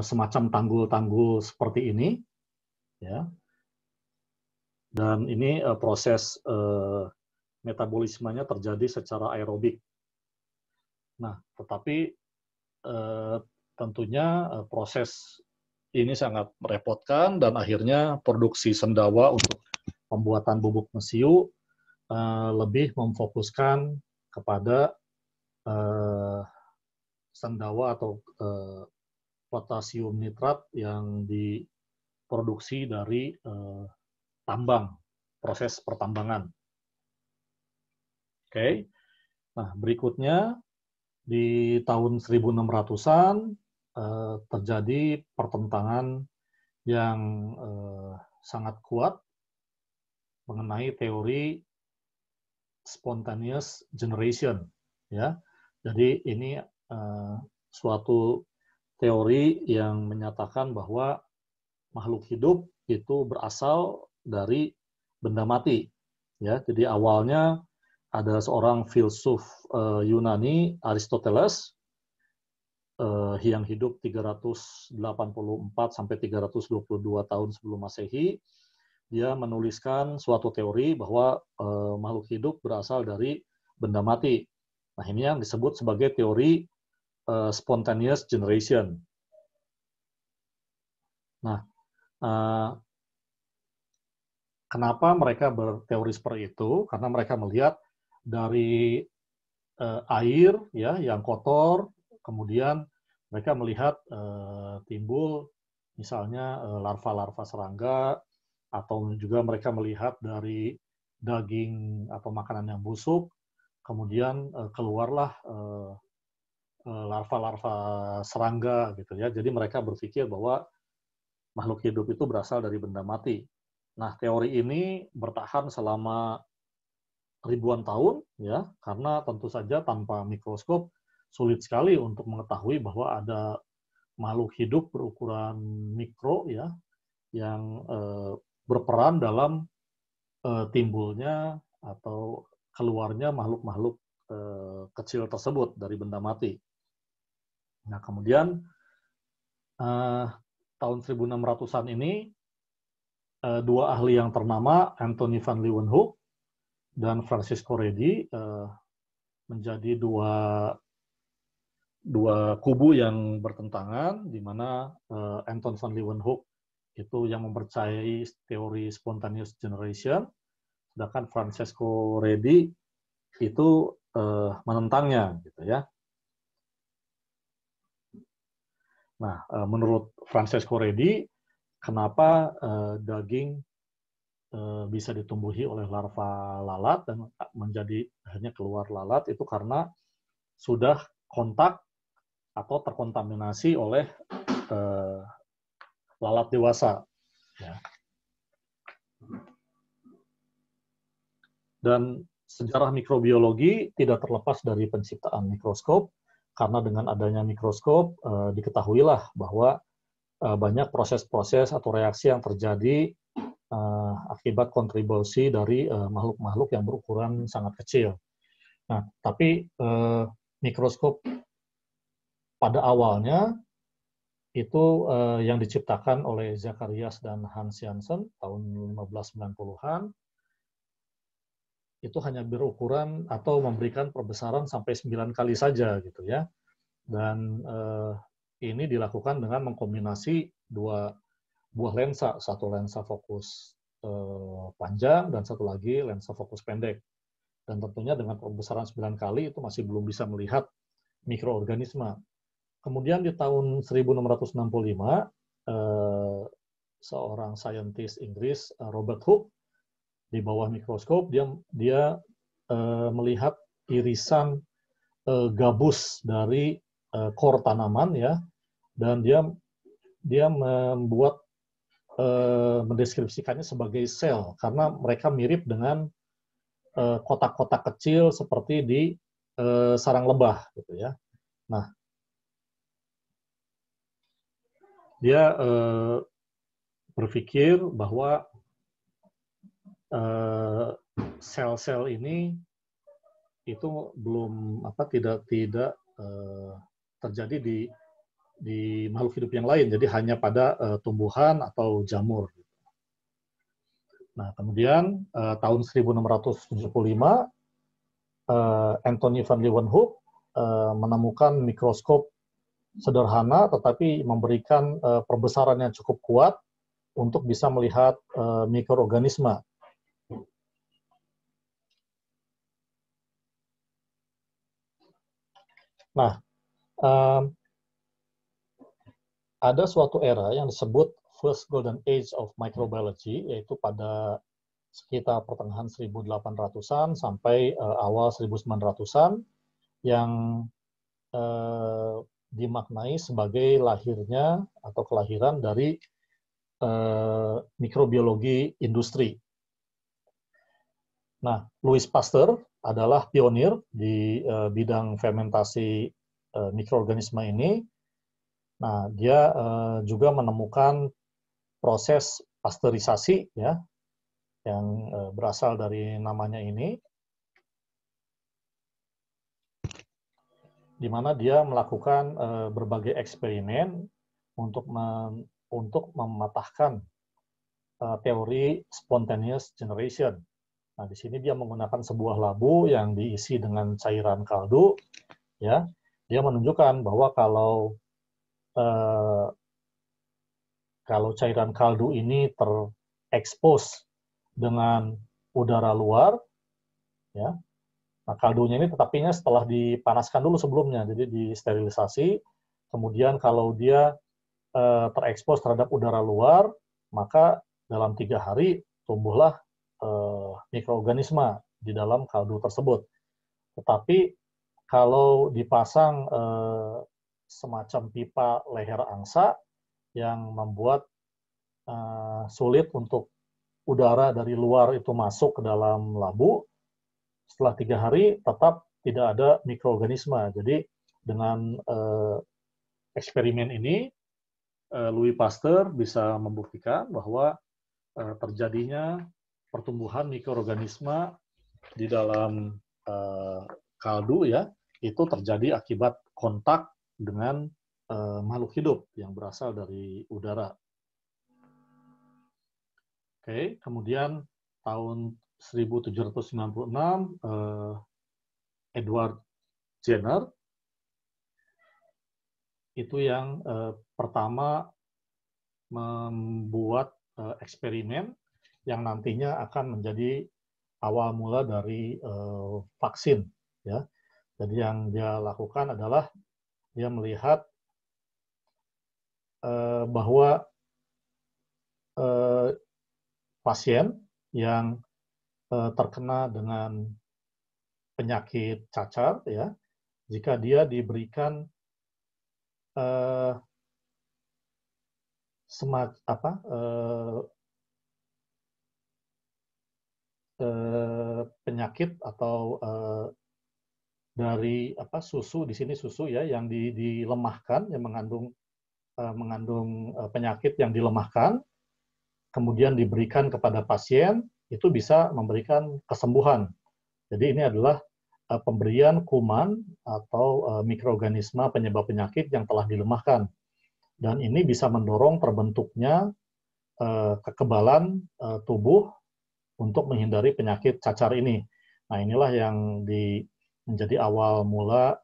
semacam tanggul-tanggul seperti ini, ya. Dan ini proses metabolismenya terjadi secara aerobik. Nah, tetapi tentunya proses ini sangat merepotkan dan akhirnya produksi sendawa untuk pembuatan bubuk mesiu lebih memfokuskan kepada sendawa atau potasium nitrat yang diproduksi dari tambang, proses pertambangan. Oke. Nah, berikutnya di tahun 1600-an terjadi pertentangan yang sangat kuat mengenai teori spontaneous generation, ya. Jadi ini suatu teori yang menyatakan bahwa makhluk hidup itu berasal dari benda mati, ya. Jadi awalnya ada seorang filsuf Yunani, Aristoteles, yang hidup 384 sampai 322 tahun sebelum Masehi. Dia menuliskan suatu teori bahwa makhluk hidup berasal dari benda mati. Nah, ini yang disebut sebagai teori spontaneous generation. Nah, kenapa mereka berteori seperti itu? Karena mereka melihat dari air ya yang kotor, kemudian mereka melihat timbul misalnya larva-larva serangga, atau juga mereka melihat dari daging atau makanan yang busuk, kemudian keluarlah larva-larva serangga gitu ya. Jadi mereka berpikir bahwa makhluk hidup itu berasal dari benda mati. Nah, teori ini bertahan selama ribuan tahun ya, karena tentu saja tanpa mikroskop sulit sekali untuk mengetahui bahwa ada makhluk hidup berukuran mikro ya yang berperan dalam timbulnya atau keluarnya makhluk-makhluk kecil tersebut dari benda mati. Nah, kemudian tahun 1600-an ini dua ahli yang ternama, Anthony van Leeuwenhoek dan Francisco Redi, menjadi dua kubu yang bertentangan, di mana Anton van Leeuwenhoek itu yang mempercayai teori spontaneous generation, sedangkan Francisco Redi itu menentangnya, gitu ya. Nah, menurut Francisco Redi, kenapa daging bisa ditumbuhi oleh larva lalat dan menjadi akhirnya keluar lalat itu karena sudah kontak atau terkontaminasi oleh lalat dewasa. Ya. Dan sejarah mikrobiologi tidak terlepas dari penciptaan mikroskop, karena dengan adanya mikroskop diketahuilah bahwa banyak proses-proses atau reaksi yang terjadi akibat kontribusi dari makhluk-makhluk yang berukuran sangat kecil. Nah, tapi mikroskop pada awalnya itu yang diciptakan oleh Zacharias dan Hans Janssen tahun 1590-an, itu hanya berukuran atau memberikan perbesaran sampai 9 kali saja gitu ya. Dan ini dilakukan dengan mengkombinasi dua buah lensa, satu lensa fokus panjang dan satu lagi lensa fokus pendek. Dan tentunya dengan perbesaran 9 kali itu masih belum bisa melihat mikroorganisme. Kemudian di tahun 1665 seorang saintis Inggris, Robert Hooke, di bawah mikroskop dia melihat irisan gabus dari core tanaman ya, dan dia membuat mendeskripsikannya sebagai sel karena mereka mirip dengan kotak-kotak kecil seperti di sarang lebah gitu ya. Nah, dia berpikir bahwa sel-sel ini itu belum tidak terjadi di di makhluk hidup yang lain, jadi hanya pada tumbuhan atau jamur. Nah, kemudian tahun 1675 Anthony van Leeuwenhoek menemukan mikroskop sederhana tetapi memberikan perbesaran yang cukup kuat untuk bisa melihat mikroorganisme. Nah, ada suatu era yang disebut First Golden Age of Microbiology, yaitu pada sekitar pertengahan 1800-an sampai awal 1900-an, yang dimaknai sebagai lahirnya atau kelahiran dari mikrobiologi industri. Nah, Louis Pasteur adalah pionir di bidang fermentasi mikroorganisme ini. Nah, dia juga menemukan proses pasteurisasi, ya, yang berasal dari namanya ini, di mana dia melakukan berbagai eksperimen untuk mematahkan teori spontaneous generation. Nah, di sini dia menggunakan sebuah labu yang diisi dengan cairan kaldu, ya. Dia menunjukkan bahwa kalau cairan kaldu ini terekspos dengan udara luar, ya. Nah, kaldunya ini tetapinya setelah dipanaskan dulu sebelumnya, jadi disterilisasi. Kemudian kalau dia terekspos terhadap udara luar, maka dalam 3 hari tumbuhlah mikroorganisme di dalam kaldu tersebut. Tetapi kalau dipasang semacam pipa leher angsa yang membuat sulit untuk udara dari luar itu masuk ke dalam labu, setelah 3 hari tetap tidak ada mikroorganisme. Jadi dengan eksperimen ini, Louis Pasteur bisa membuktikan bahwa terjadinya pertumbuhan mikroorganisme di dalam kaldu, ya, itu terjadi akibat kontak dengan makhluk hidup yang berasal dari udara. Oke, kemudian tahun 1796 Edward Jenner itu yang pertama membuat eksperimen yang nantinya akan menjadi awal mula dari vaksin, ya. Jadi yang dia lakukan adalah dia melihat bahwa pasien yang terkena dengan penyakit cacar, ya, jika dia diberikan penyakit atau dari susu, di sini susu, ya, yang dilemahkan, yang mengandung penyakit yang dilemahkan, kemudian diberikan kepada pasien, itu bisa memberikan kesembuhan. Jadi ini adalah pemberian kuman atau mikroorganisme penyebab penyakit yang telah dilemahkan. Dan ini bisa mendorong terbentuknya kekebalan tubuh untuk menghindari penyakit cacar ini. Nah, inilah yang menjadi awal mula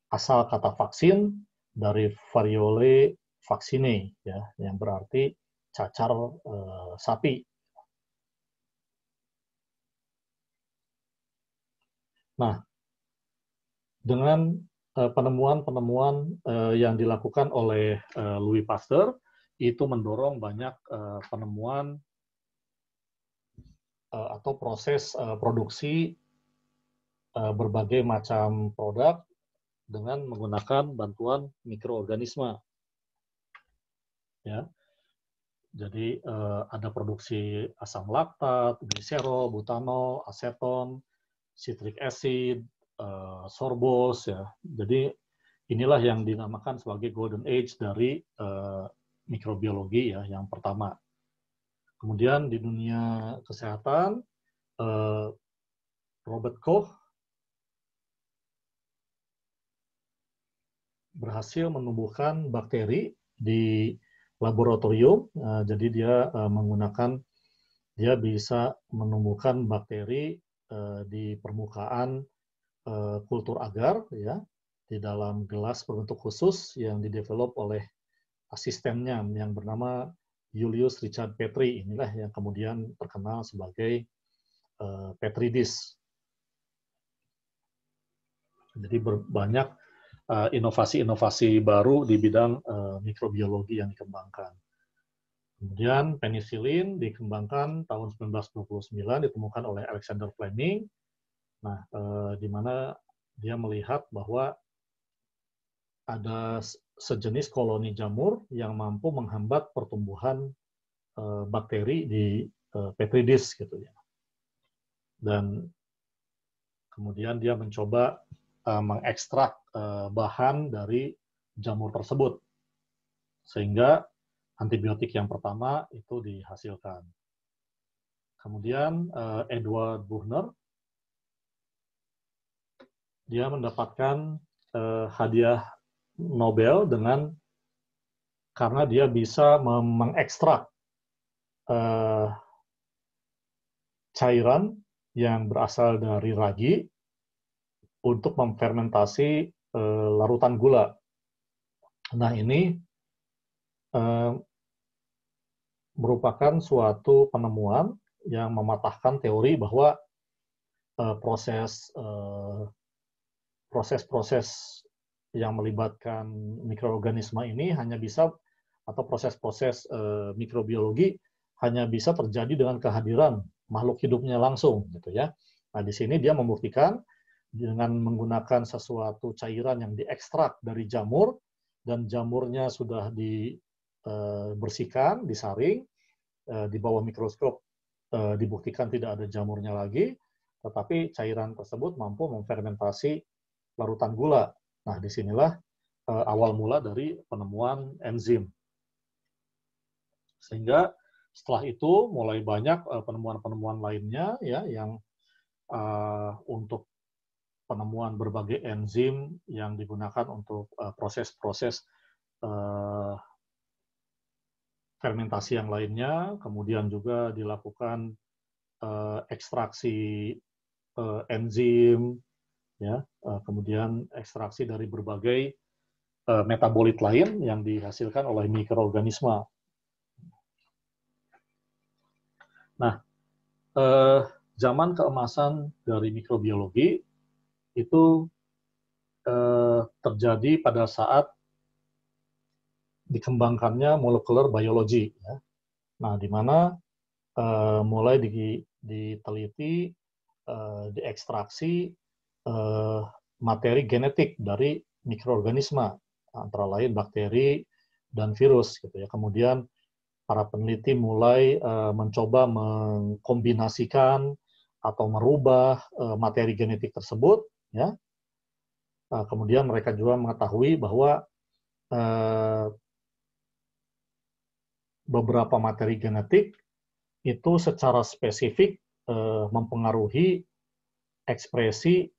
asal kata vaksin dari variole vaccinae, ya, yang berarti cacar sapi. Nah, dengan penemuan-penemuan yang dilakukan oleh Louis Pasteur, itu mendorong banyak penemuan atau proses produksi berbagai macam produk dengan menggunakan bantuan mikroorganisme. Ya, jadi ada produksi asam laktat, gliserol, butanol, aseton, citric acid, sorbos, ya. Jadi inilah yang dinamakan sebagai golden age dari mikrobiologi, ya, yang pertama. Kemudian di dunia kesehatan, Robert Koch berhasil menumbuhkan bakteri di laboratorium. Jadi dia bisa menumbuhkan bakteri di permukaan kultur agar, ya, di dalam gelas berbentuk khusus yang didevelop oleh asistennya yang bernama Julius Richard Petri. Inilah yang kemudian terkenal sebagai Petri dish. Jadi banyak inovasi-inovasi baru di bidang mikrobiologi yang dikembangkan. Kemudian penisilin dikembangkan tahun 1929, ditemukan oleh Alexander Fleming. Nah, di mana dia melihat bahwa ada sejenis koloni jamur yang mampu menghambat pertumbuhan bakteri di Petri dish gitu ya. Dan kemudian dia mencoba mengekstrak bahan dari jamur tersebut sehingga antibiotik yang pertama itu dihasilkan. Kemudian Edward Buchner, dia mendapatkan hadiah Nobel karena dia bisa mengekstrak cairan yang berasal dari ragi untuk memfermentasi larutan gula. Nah, ini merupakan suatu penemuan yang mematahkan teori bahwa proses-proses yang melibatkan mikroorganisme ini hanya bisa, atau proses-proses mikrobiologi hanya bisa terjadi dengan kehadiran makhluk hidupnya langsung, gitu ya. Nah, di sini dia membuktikan dengan menggunakan sesuatu cairan yang diekstrak dari jamur, dan jamurnya sudah dibersihkan, disaring, di bawah mikroskop dibuktikan tidak ada jamurnya lagi, tetapi cairan tersebut mampu memfermentasi larutan gula. Nah, disinilah awal mula dari penemuan enzim. Sehingga setelah itu mulai banyak penemuan-penemuan lainnya, ya, yang untuk penemuan berbagai enzim yang digunakan untuk proses-proses fermentasi yang lainnya. Kemudian juga dilakukan ekstraksi enzim, ya, kemudian ekstraksi dari berbagai metabolit lain yang dihasilkan oleh mikroorganisme. Nah, zaman keemasan dari mikrobiologi itu terjadi pada saat dikembangkannya molecular biology, ya. Nah, di mana mulai diteliti, diekstraksi materi genetik dari mikroorganisme, antara lain bakteri dan virus, gitu ya. Kemudian para peneliti mulai mencoba mengkombinasikan atau merubah materi genetik tersebut, ya. Kemudian mereka juga mengetahui bahwa beberapa materi genetik itu secara spesifik mempengaruhi ekspresi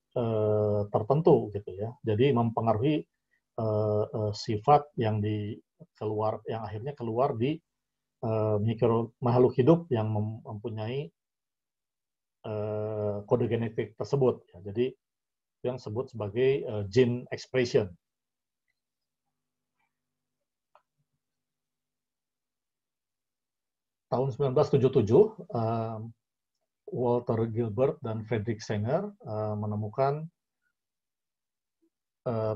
tertentu, gitu ya. Jadi mempengaruhi sifat yang akhirnya keluar di makhluk hidup yang mempunyai kode genetik tersebut, ya. Jadi yang disebut sebagai gene expression. Tahun 1977, Walter Gilbert dan Frederick Sanger menemukan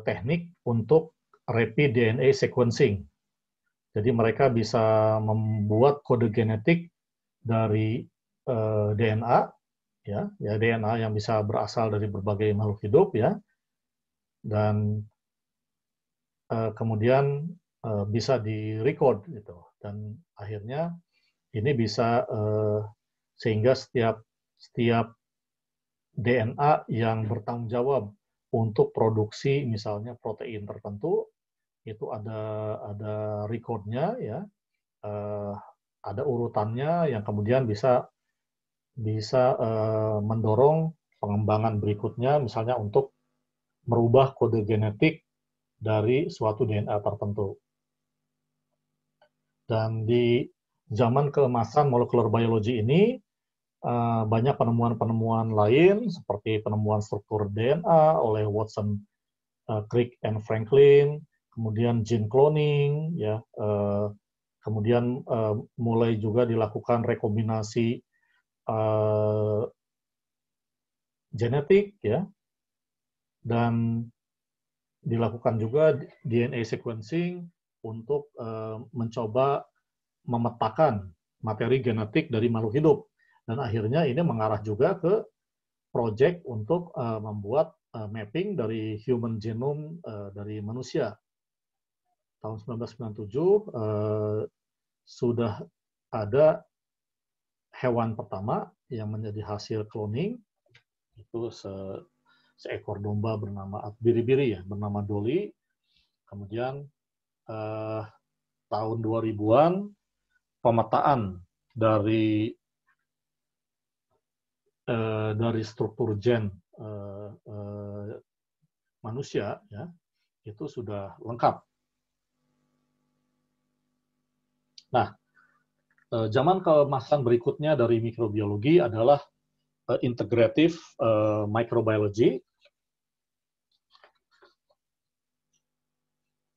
teknik untuk rapid DNA sequencing. Jadi mereka bisa membuat kode genetik dari DNA, ya DNA yang bisa berasal dari berbagai makhluk hidup, ya, dan kemudian bisa direcord, gitu, dan akhirnya ini bisa sehingga setiap DNA yang bertanggung jawab untuk produksi misalnya protein tertentu itu ada recordnya, ya, ada urutannya yang kemudian bisa mendorong pengembangan berikutnya, misalnya untuk merubah kode genetik dari suatu DNA tertentu. Dan di zaman keemasan molekular biology ini, banyak penemuan-penemuan lain seperti penemuan struktur DNA oleh Watson, Crick, and Franklin, kemudian gene cloning, ya, kemudian mulai juga dilakukan rekombinasi genetik, ya, dan dilakukan juga DNA sequencing untuk mencoba memetakan materi genetik dari makhluk hidup. Dan akhirnya ini mengarah juga ke proyek untuk membuat mapping dari human genome dari manusia. Tahun 1997 sudah ada hewan pertama yang menjadi hasil cloning, itu seekor domba bernama biri-biri, ya, bernama Dolly. Kemudian tahun 2000-an pemetaan dari struktur gen manusia, ya, itu sudah lengkap. Nah, zaman keemasan berikutnya dari mikrobiologi adalah integrative microbiology,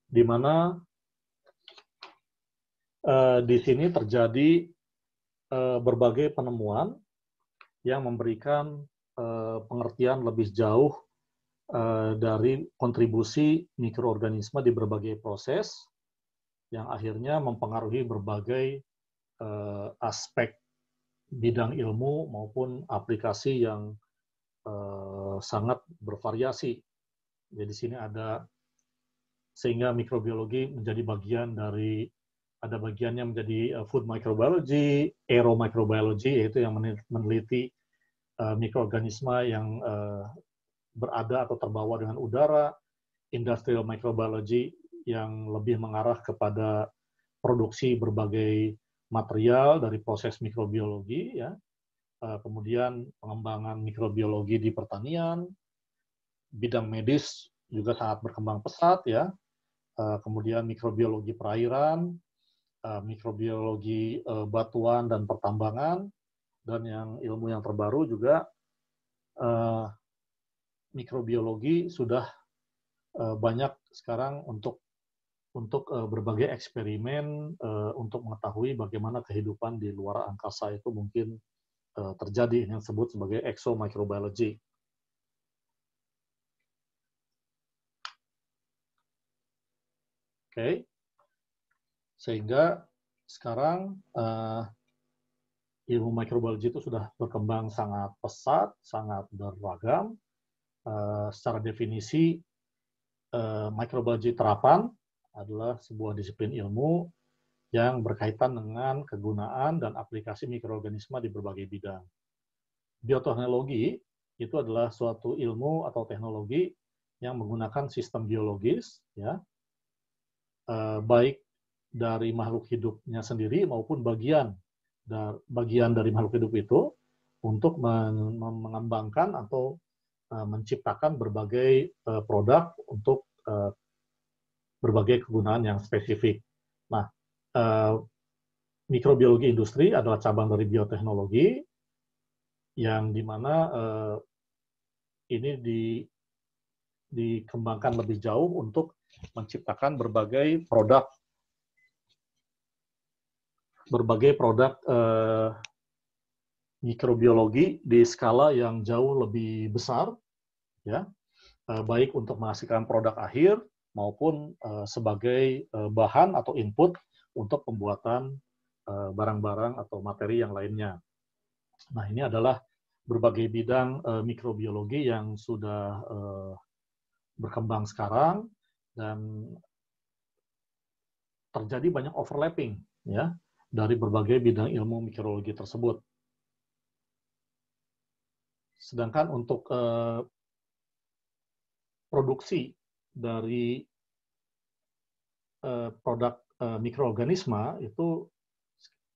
di mana di sini terjadi berbagai penemuan yang memberikan pengertian lebih jauh dari kontribusi mikroorganisme di berbagai proses yang akhirnya mempengaruhi berbagai aspek bidang ilmu maupun aplikasi yang sangat bervariasi. Jadi di sini ada, sehingga mikrobiologi menjadi bagian dari, ada bagiannya menjadi food microbiology, aeromicrobiology, yaitu yang meneliti mikroorganisme yang berada atau terbawa dengan udara, industrial microbiology yang lebih mengarah kepada produksi berbagai material dari proses mikrobiologi, ya. Kemudian pengembangan mikrobiologi di pertanian, bidang medis juga sangat berkembang pesat, ya. Kemudian mikrobiologi perairan, mikrobiologi batuan dan pertambangan, dan yang ilmu yang terbaru juga mikrobiologi sudah banyak sekarang untuk berbagai eksperimen untuk mengetahui bagaimana kehidupan di luar angkasa itu mungkin terjadi, yang disebut sebagai exomicrobiology. Oke, sehingga sekarang ilmu microbiology itu sudah berkembang sangat pesat, sangat beragam. Secara definisi, microbiology terapan adalah sebuah disiplin ilmu yang berkaitan dengan kegunaan dan aplikasi mikroorganisme di berbagai bidang. Bioteknologi itu adalah suatu ilmu atau teknologi yang menggunakan sistem biologis, ya, baik dari makhluk hidupnya sendiri maupun bagian dari makhluk hidup itu untuk mengembangkan atau menciptakan berbagai produk untuk berbagai kegunaan yang spesifik. Nah, mikrobiologi industri adalah cabang dari bioteknologi yang dimana ini dikembangkan lebih jauh untuk menciptakan berbagai produk mikrobiologi di skala yang jauh lebih besar, ya, baik untuk menghasilkan produk akhir maupun sebagai bahan atau input untuk pembuatan barang-barang atau materi yang lainnya. Nah, ini adalah berbagai bidang mikrobiologi yang sudah berkembang sekarang, dan terjadi banyak overlapping, ya, dari berbagai bidang ilmu mikrobiologi tersebut. Sedangkan untuk produksi dari produk mikroorganisme itu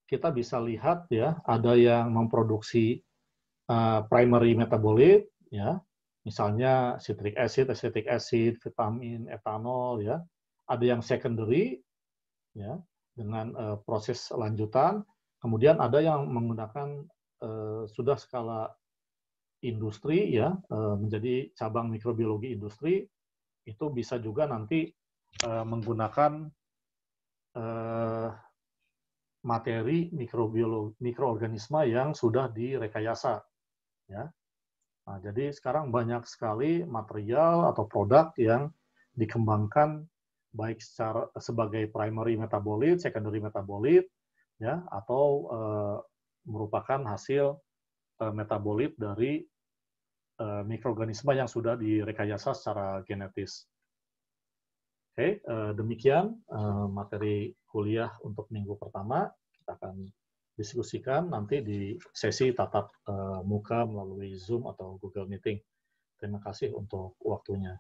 kita bisa lihat, ya, ada yang memproduksi primary metabolite, ya, misalnya citric acid, acetic acid, vitamin, etanol, ya. Ada yang secondary, ya, dengan proses lanjutan. Kemudian ada yang menggunakan sudah skala industri, ya, menjadi cabang mikrobiologi industri. Itu bisa juga nanti menggunakan materi mikroorganisme yang sudah direkayasa, ya. Nah, jadi sekarang banyak sekali material atau produk yang dikembangkan baik secara sebagai primary metabolit, secondary metabolit, ya, atau merupakan hasil metabolit dari mikroorganisme yang sudah direkayasa secara genetis. Oke, demikian materi kuliah untuk minggu pertama. Kita akan diskusikan nanti di sesi tatap muka melalui Zoom atau Google Meeting. Terima kasih untuk waktunya.